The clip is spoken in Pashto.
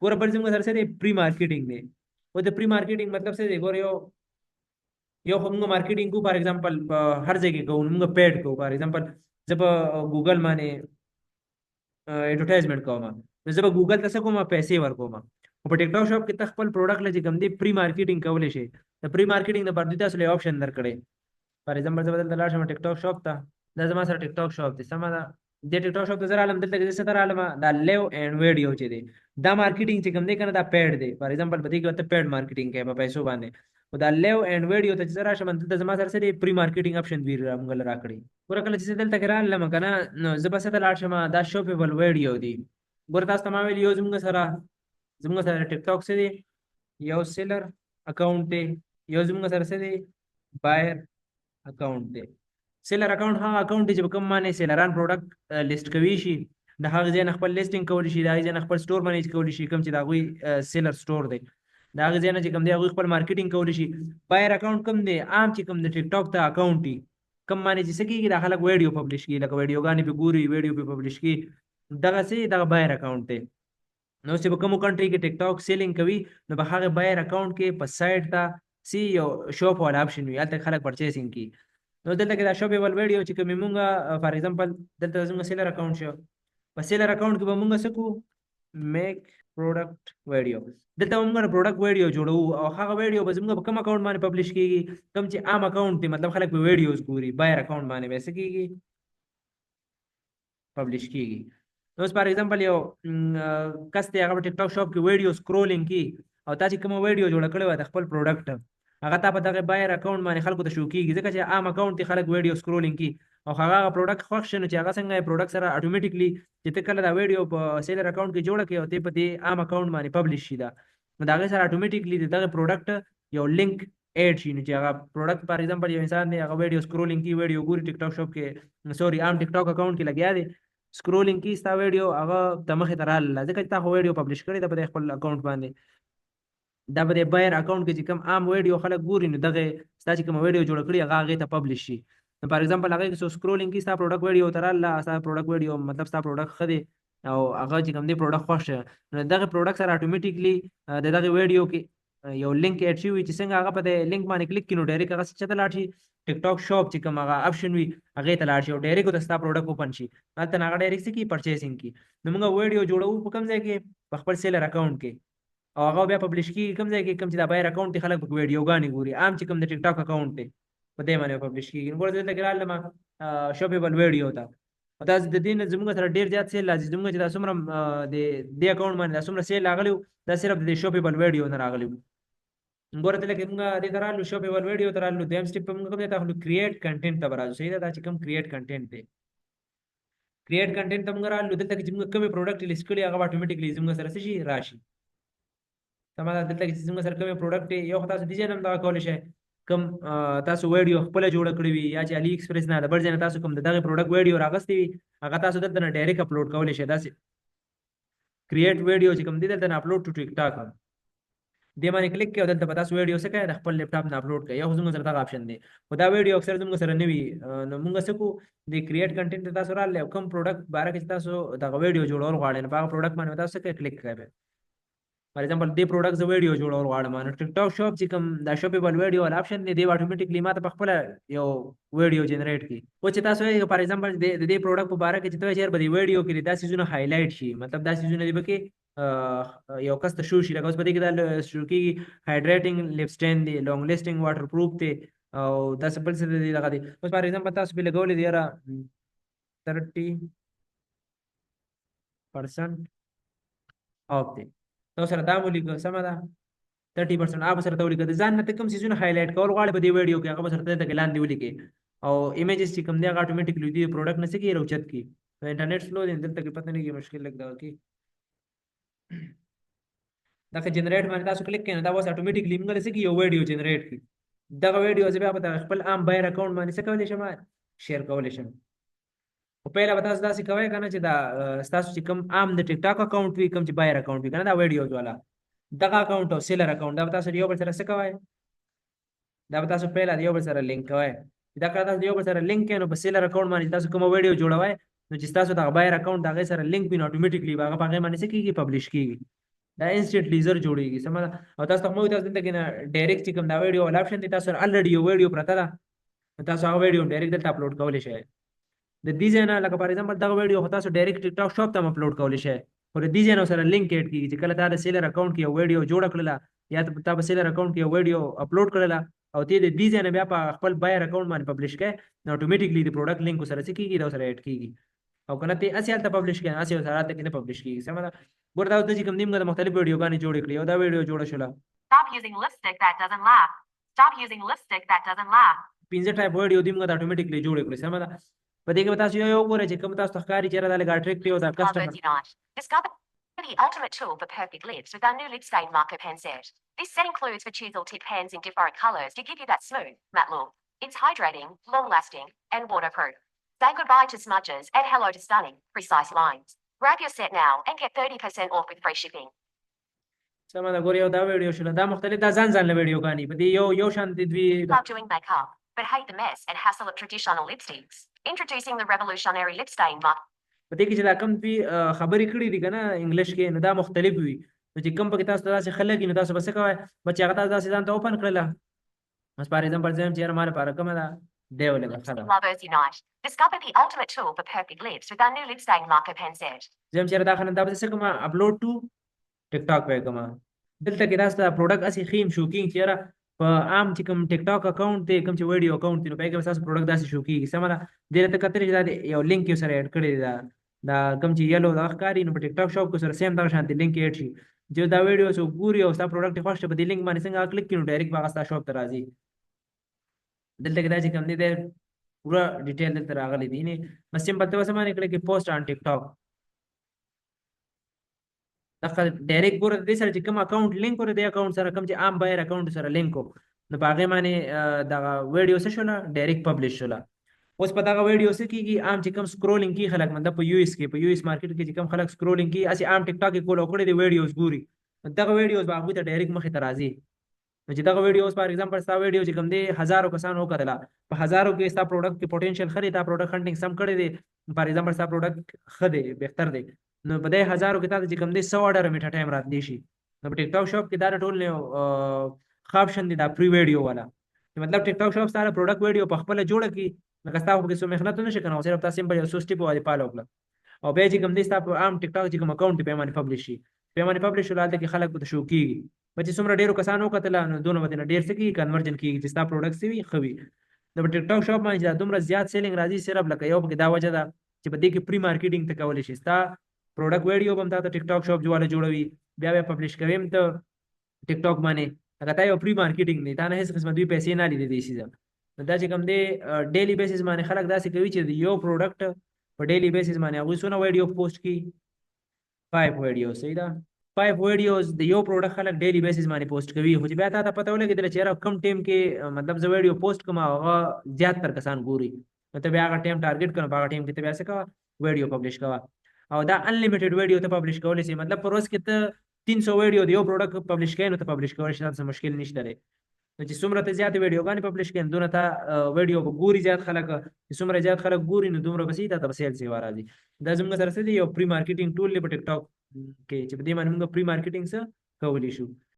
ګوره بل زموږ سره څه دی پری مارکیټینګ دی او د پری مارکیټینګ مطلب څه دی ګوره یو خو موږ مارکیټینګ کو فار ایگزامپل هر ځای کې کوو موږ پیډ کوو فار ایگزامپل زه په ګوګل باندې اډورټایزمنټ کوم نو زه به ګوګل ته څه کوم پیسې ورکوم او په ټیک ټاک شاپ کې ته خپل پروډکټ لږ کم دی پری مارکیټینګ کولی شي د پری مارکیټینګ د پر تاسو له آپشن درکړي فار ایگزامپل زه بدل لاړ شم ټیک ټاک شاپ ته دا زما سره ټیک ټاک شاپ دی سمه ده د ټیک ټاک شاپ ته زه رالم دلته کې څه رالم دا لیو اینڈ ویډیو چې دی دا مارکیټینګ چې کوم دی کنه دا پیډ دی فار ایگزامپل په دې کې ته پیډ مارکیټینګ کوي په پیسو باندې او دا لیو اینڈ ویډیو ته چې راشم دلته زما سره سره پری مارکیټینګ آپشن دی موږ راکړي ګوره کله چې دلته کې رالم کنه نو زه بس ته لاړ شم دا شاپیبل ویډیو دی ګوره تاسو ته ما ویل یو زموږ سره ټیک ټاک څه دی یو سیلر اکاونټ دی یو زموږ سره څه دی بایر اکاونټ دی سیلر اکاونټ هغه اکاونټ دی چې په کوم باندې سیلران پروډکټ لیست کوي شي د هغه ځای نه خپل لیسټینګ کولی شي د هغه ځای نه خپل سټور منیج کولی شي کوم چې د هغوی سیلر سټور دی د هغه ځای نه چې کوم دی هغوی خپل مارکیټینګ کولی شي بایر اکاونټ کوم دی عام چې کوم د ټیک ټاک ته اکاونټ دی کوم باندې چې څه کېږي د خلک ویډیو پبلش کړي لکه ویډیوګانې پې ګوري ویډیو پې پبلش کړي دغسې دغه بایر اکاونټ دی نو چې په کومو کنټري کې ټیک ټاک سیلینګ کوي نو په هغه بایر اکاونټ کې په سایډ ته سی یو شاپ والا آپشن وي هلته خلک پرچیسینګ کړي نو دلته کې دا شاپیبل ویډیو چې کومې مونږ فار ایگزامپل دلته زموږ سیلر اکاونټ شو په سیلر اکاونټ کې به مونږ څه کوو میک پروډکټ ویډیو دلته مونږ پروډکټ ویډیو جوړو او هغه ویډیو به زموږ په کوم اکاونټ باندې پبلش کېږي کوم چې عام اکاونټ دی مطلب خلک په ویډیوز ګوري بایر اکاونټ باندې به څه کېږي پبلش کېږي نو فار ایگزامپل یو کس دی هغه په ټیک ټاک شاپ کې ویډیو سکرولینګ کوي او تا چې کومه ویډیو جوړه کړې وه د خپل پروډکټ هغه تا په دغه بایر اکاونټ باندې خلکو ته شو کېږي ځکه چې عام اکاونټ کې خلک ویډیو سکرولینګ کوي او هغه پروډکټ خوښ شي نو چې هغه څنګه پروډکټ سره اټومیټیکلی چې ته کله دا ویډیو په سیلر اکاونټ کې جوړه کړې او ته په دې عام اکاونټ باندې پبلش شي دا نو د هغې سره اټومیټیکلی د دغه پروډکټ یو لینک ایډ شي نو چې هغه پروډکټ فار ایگزامپل یو انسان دی هغه ویډیو سکرولینګ کوي ویډیو ګوري ټیک ټاک شاپ کې سوري عام ټیک ټاک اکاونټ کې لګیا دی سکرولینګ کی ستا ویډیو هغه ته مخې ته راغله ځکه چې تا خو ویډیو پبلش کړې ده په خپل اکاونټ باندې دا په بایر اکاونټ کې چې کوم عام ویډیو خلک ګوري نو دغه ستا چې کوم ویډیو جوړ کړي هغه هغې ته پبلش شي نو فار ایگزامپل هغې کې سکرولینګ کی ستا پروډکټ ویډیو ته راغله ستا پروډکټ ویډیو مطلب ستا پروډکټ ښه دی او هغه چې کوم دی پروډکټ خوښ شه نو دغه پروډکټ سره اټومیټیکلی د دغه ویډیو کې یو لینک ایډ شوی چې څنګه هغه په دې لینک باندې کلیک کړي نو ډایرکټ هغه څه ته لاړ شي ټیک ټاک شاپ چې کوم هغه آپشن وي هغې ته لاړ شي او ډایرکټ ورته ستا پروډکټ اوپن شي هلته نه هغه ډایرکټ څه کړي پرچیسینګ کړي نو موږ ویډیو جوړوو په کوم ځای کې په خپل سیلر اکاونټ کې او هغه بیا پبلش کېږي کوم ځای کې کوم چې دا بایر اکاونټ کې خلک پکې ویډیوګانې ګوري عام چې کوم د ټیک ټاک اکاونټ دی په دې باندې پبلش کېږي نو ګوره دلته کې رالم شاپیبل ویډیو ته او دا د دې نه زموږ سره ډېر زیات سیل راځي زموږ چې دا څومره د دې اکاونټ باندې دا څومره سیل راغلی دا صرف د شاپیبل ویډیو نه راغلی ګوره دلته کې موږ دې ته رالو شاپیبل ویډیو ته رالو دویم سټیپ په موږ کوم دی ته اخلو کریټ کنټینټ ته به راځو صحیح ده دا چې کوم کریټ کنټینټ دی کریټ کنټینټ ته موږ رالو دلته کې چې موږ کومې پروډکټ لیست کړي هغه به اټومیټیکلی زموږ سره څه شي راشي سمه ده دلته کې چې زموږ سره کومې پروډکټ یو خو تاسو ډیزاین هم دغه کولی شئ کوم تاسو ویډیو خپله جوړه کړې وي یا چې علي ایکسپریس نه د بل ځای نه تاسو کوم د دغې پروډکټ ویډیو راغستې وي هغه تاسو دلته نه ډایرکټ اپلوډ کولی شئ داسې کریټ ویډیو چې کوم دی دلته نه اپلوډ ټو ټیک ټاک دې باندې کلیک کړئ او دلته به تاسو ویډیو څه کوئ د خپل لیپټاپ نه اپلوډ کړئ یو زموږ سره دغه آپشن دی خو دا ویډیو اکثر زموږ سره نه وي نو موږ څه کوو د کریټ کنټینټ ته تاسو راغلی او کوم پروډکټ باره کې چې تاسو دغه ویډیو جوړول غواړئ نو په هغه پروډکټ باندې تاسو څه کوئ کلیک کوئ فار ایگزامپل دې پروډکټ زه ویډیو جوړول غواړم نو ټیک ټاک شاپ چې کوم دا شاپیبل ویډیو والا آپشن دی دی به اټومیټیکلی ماته په خپله یو ویډیو جنریټ کړي اوس چې تاسو وایئ فار ایگزامپل د دې پروډکټ په باره کې چې ته چېر به د ویډیو کې دا څیزونه هایلایټ شي مطلب دا څیزونه دي به کې یو کس ته شو شي لکه اوس په دې کې دا شو کېږي هایډریټینګ لپسټین دی لانګ لیسټینګ واټر پروف دی او داسې بل څه دی دغه دی اوس فار ایگزامپل تاسو پې لګولی دی یاره 30% آف دی نو سره دا ولیکه سمه ده 30% آف سره ته ولیکه د ځان نه ته کوم څیزونه هایلایټ کول غواړې په دې ویډیو کې هغه به سره ته دلته کې لاندې ولیکې او ایمیجز چې کوم دی هغه اټومیټیکلی دې پروډکټ نه څه کېږي راوچت کړي انټرنیټ سلو دی دلته کې پته نه کېږي مشکل لږ دغه کړي دغه جنریټ باندې تاسو کلیک کړئ نو دا اوس اټومیټیکلی موږ له څه کړي یو ویډیو جنریټ کړي دغه ویډیو زه بیا په خپل عام بایر اکاونټ باندې څه کولی شم شیر کولی شم او پهله به تاسو داسې کوئ که نه چې دا ستاسو چې کوم عام د ټیک ټاک اکاونټ وي کوم چې بایر اکاونټ وي که نه دا ویډیوز والا دغه اکاونټ او سیلر اکاونټ دا به تاسو یو بل سره څه کوئ دا به تاسو پهله د یو بل سره لینک کوئ دا کله تاسو د یو بل سره لینک کوئ نو په سیلر اکاونټ باندې تاسو کومه ویډیو جوړوئ نو چې ستاسو دغه بایر اکاونټ د هغې سره لینک وي نو اټومیټیکلی به هغه په هغې باندې څه کېږي پبلش کېږي دا انسټنټلی زر جوړیږي سم ده. او تاسو ته مو تاسو دلته کې نه ډایرکټ چې کوم دا ویډیو ول اپشن دي تاسو الریډي یو ویډیو پرته ده تاسو هغه ویډیو ډایرکټ دلته اپلوډ کولی شئ. د دې ځای نه لکه فار ایگزامپل دغه ویډیو خو تاسو ډایرکټ ټیک ټاک شاپ ته اپلوډ کولی شئ خو د دې ځای نه سره لینک ایډ کیږي چې کله تا د سیلر اکاونټ کې یو ویډیو جوړ کړله یا تا په سیلر اکاونټ کې یو ویډیو اپلوډ کړله او ته د دې ځای نه بیا په خپل بایر اکاونټ باندې پبلش کړې نو اتوماتیکلی د پروډکټ لینک سره څه کیږي دا سره ایډ کیږي او کنه ته اسی حالت پبلش کړي اسی سره ته کې نه پبلش کیږي سم ده. ګور دا د چې کوم نیمه د مختلف ویډیوګانې جوړ کړې او دا ویډیو جوړ شوله Stop using lipstick that doesn't laugh. Stop using lipstick that doesn't laugh. پنځه ټایپ ویډیو دیمه د اتوماتیکلی جوړ کړې سم ده. په دې کې تاسو یو ګورئ چې کوم تاسو ښکاری چیرې د لګا اټریکټیو دا کسٹمر Discover the ultimate tool for perfect lips with our new lip stain marker pen set. This set includes for chisel tip pens in different colors to give you that smooth, matte look. It's hydrating, long-lasting, and waterproof. Say goodbye to smudges and hello to stunning, precise lines. Grab your set now and get 30% off with free shipping. سم دا ګور یو دا ویډیو شول دا مختلف دا ځان ځان له ویډیوګانې په دې یو شان دي دوی Love doing makeup, but hate the mess and hassle of traditional lipsticks. Introducing the revolutionary lip stain marker. په دې کې چې دا کم دوی خبرې کړې دي کنه انګلیش کې نو دا مختلف وي نو چې کم په تاسو داسې خلک نو تاسو بس کوی بچي هغه تاسو داسې ځان ته اوپن کړل بس فار ایگزامپل زم چې مال پر کومه دا دیو لګا خدا Lovers unite. Discover the ultimate tool for perfect lips with our new lip stain marker pen set. زم چې دا خنه دا بس کومه اپلوډ ټو ټیک ټاک په کومه دلته کې تاسو دا پروډکټ اسی خیم شوکینګ چیرې په عام چې کوم ټیک ټاک اکاونټ ته کوم چې ویډیو اکاونټ ته په کې تاسو پروډکټ داسې شوکینګ سم دا دلته کترې دا یو لینک یې سره اډ کړی دا کوم چې یلو دا ښکاری نو په ټیک ټاک شاپ کو سره سیم دا شانتي لینک اډ شي جو دا ویډیو سو ګوري او تاسو پروډکټ خوښ په دې لینک باندې څنګه کلیک کړئ ډایرکټ باغ تاسو شاپ ته راځي دلته کې دا چې کوم دي پورا ډیټیل دلته راغلي دي نه بس سیمپل ته وسه باندې کړئ کې پوسټ آن ټیک ټاک دا ډایرکټ ګور دې سره چې کوم اکاونټ لینک ور دې اکاونټ سره کوم چې عام بایر اکاونټ سره لینک کو نو باغې باندې دا ویډیو څه شول ډایرکټ پبلش شول اوس په دا ویډیو څه کیږي عام چې کوم سکرولینګ کی خلک مطلب په یو اس کې په یو اس مارکیټ کې چې کوم خلک سکرولینګ کی اسی عام ټیک ټاک کې کول او کړی دی ویډیوز ګوري دا ویډیوز باغې ته ډایرکټ مخې ته راځي نو چې دا ویډیوز فار ایگزامپل ستا ویډیو چې کوم دی هزارو کسانو وکړه په هزارو کې ستا پروډکټ کې پوتنشل خري دا پروډکټ هانټینګ سم کړی دی فار ایگزامپل ستا پروډکټ خدي بهتر دی نو په دې هزارو کې تاسو چې کوم دی 100 اورډر میټه ټایم راتلی شي نو په ټیک ټاک شاپ کې دا ټول نه خاپشن دی دا پری ویډیو والا مطلب ټیک ټاک شاپ سره پروډکټ ویډیو په خپل جوړ کی لکه تاسو په څه مهنت نه شي کنه صرف تاسو سیمپل یو سټیپ والی پالو کړل او به چې کوم دی تاسو عام ټیک ټاک چې کوم اکاونټ په باندې پبلش شي په باندې پبلش ولادت کې خلک په شو کیږي بچې څومره ډیرو کسانو کتل نو دونه ودی ډیر څه کی کنورژن کیږي چې تاسو پروډکټ سی وي خوي د ټیک ټاک شاپ باندې دا دومره زیات سیلینګ راځي صرف لکه یو په دا وجه ده چې په دې کې پری مارکیټینګ ته کول شي تاسو پروډکټ ویډیو هم تاسو ټیک ټاک شاپ جوړه جوړوي بیا بیا پبلش کوي ته ټیک ټاک باندې هغه تا یو پری مارکیټینګ نه تا نه هیڅ قسمه دوی پیسې نه لیدې دي شي دا چې کوم دی ډیلی بیسس باندې خلک داسې کوي چې یو پروډکټ په ډیلی بیسس باندې هغه سونه ویډیو پوسټ کی 5 ویډیو صحیح ده 5 ویډیوز د یو پروډکټ خلک ډیلی بیسس باندې پوسټ کوي خو چې بیا ته پته ولګي چې یاره کم ټیم کې مطلب زه ویډیو پوسټ کوم هغه زیات تر کسان ګوري نو ته بیا هغه ټیم ټارګټ کړه هغه ټیم کې ته بیا څه کوه ویډیو پبلش کوه او دا انلیمیټډ ویډیو ته پبلش کولای شي مطلب پر ورځ کې ته 300 ویډیو د یو پروډکټ پبلش کړي نو ته پبلش کولای شي تاسو مشکل نشته لري نو چې څومره ته زیات ویډیوګانې پبلش کړي دونه ته ویډیو ګوري زیات خلک چې څومره زیات خلک ګوري نو دومره بسې ته سیل سی راځي دا زموږ سره څه دی یو پری مارکیټینګ ټول په ټیک ټاک کې چې په دې باندې موږ پری مارکیټینګ څه کولی شو